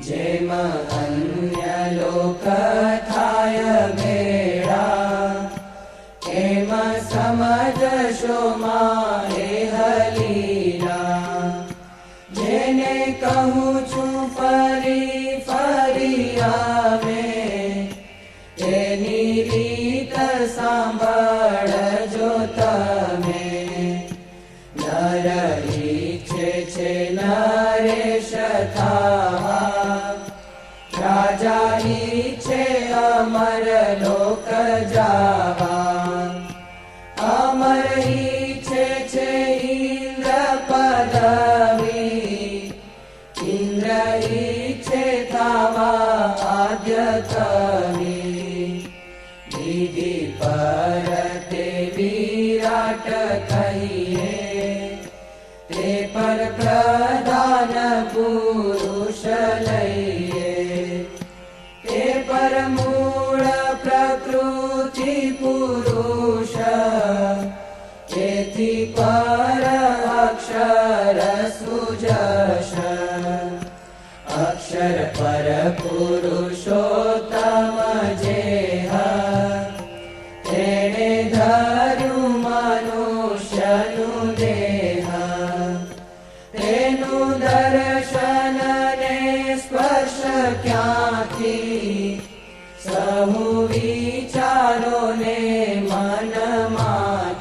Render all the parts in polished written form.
જેમ અન્ય લોક થાય ભેળા, એમ સમજશો મારે હલીલા. જેને કહું છું ફરી ફરી આવે, એની રીત સાંભળજો તમે. નર ઈચ્છે છે નરેશ થવા, રાજા ઈચ્છે અમર લોક જાવા. અમર ઈચ્છે છે ઇન્દ્ર પદવી, ઇન્દ્ર ઈચ્છે થવા આદ્ય કવિ. વિધિ પર તે વિરાટ કહીએ, તે પર પ્રધાન પુરુષ લઈએ. તે પર મૂળ પ્રકૃતિ પુરુષ, તેથી પર અક્ષર સુજશ. અક્ષર પર પુરુષોત્તમ જેહ, તેણે ધર્યું મનુષ્યનું દેહ. તેનું દર્શન ને સ્પર્શ ક્યાંથી, સહુ વિચારો ને મનમાંથી.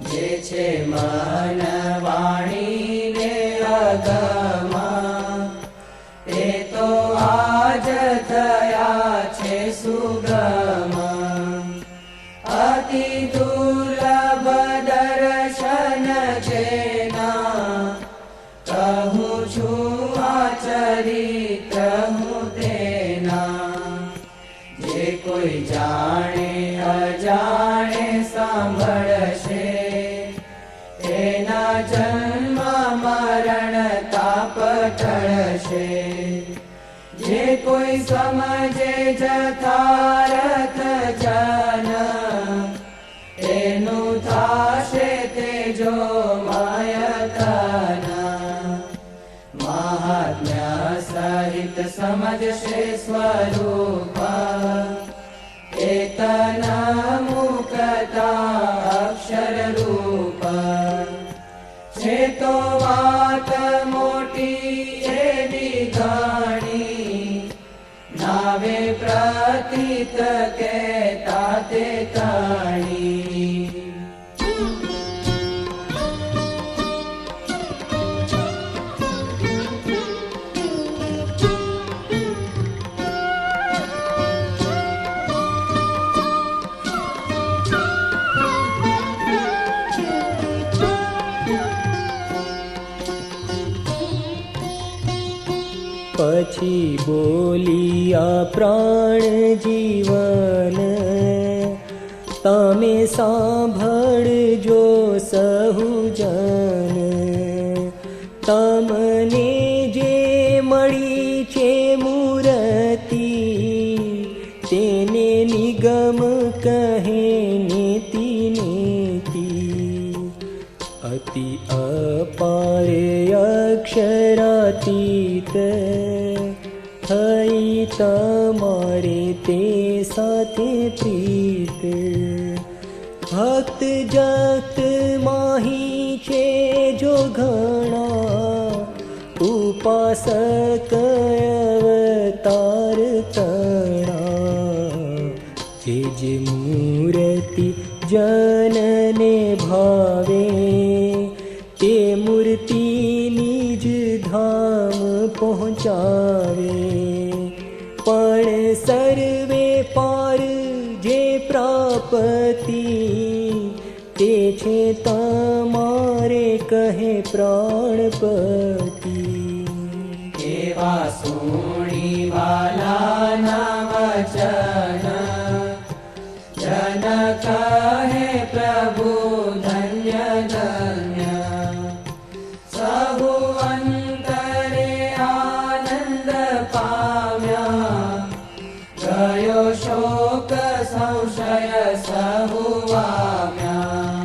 જે છે મન વાણી ને અગમા, તે તો આજ થયા છે સુગમ. અતિ દુર્લભ દર્શન જેના, કહું છું આ ચરિત્ર હું તેના. જે કોઈ જાણે અજાણે સાંભળશે, તેના જન્મ મરણ તાપ ટળશે. જે કોઈ સમજે જથારથ જન, તેનું થાશે તેજોમય તન. મહાત્મ્ય સહિત સમજશે સ્વરૂપ, ચેતન મુક્તા અક્ષર રૂપ. છે તો વાત મોટી એવી ઘણી, નાવે પ્રતીત કહેતા તે તણી. પછી બોલિયા પ્રાણ જીવન, તમે સાંભળજો સહુજન. તમને જે મળી છે મૂર્તિ, તેને નિગમ કહે નીતિ નીતિ. અતિ અપારે અક્ષરાતીત, થઈ તમારે તે સાથે પ્રીત. ભક્ત જગત માહી છે જો ઘણા, ઉપાસક અવતાર તણા. જે મૂર્તિ જનને ભાવે, તે મૂર્તિ નિજ ધામ પહોંચાવે. પણ સર્વે પાર જે પ્રાપતિ, તે છે તમારે કહે પ્રાણપતિ. એવા સુણી વાલાના વચન, જન કહે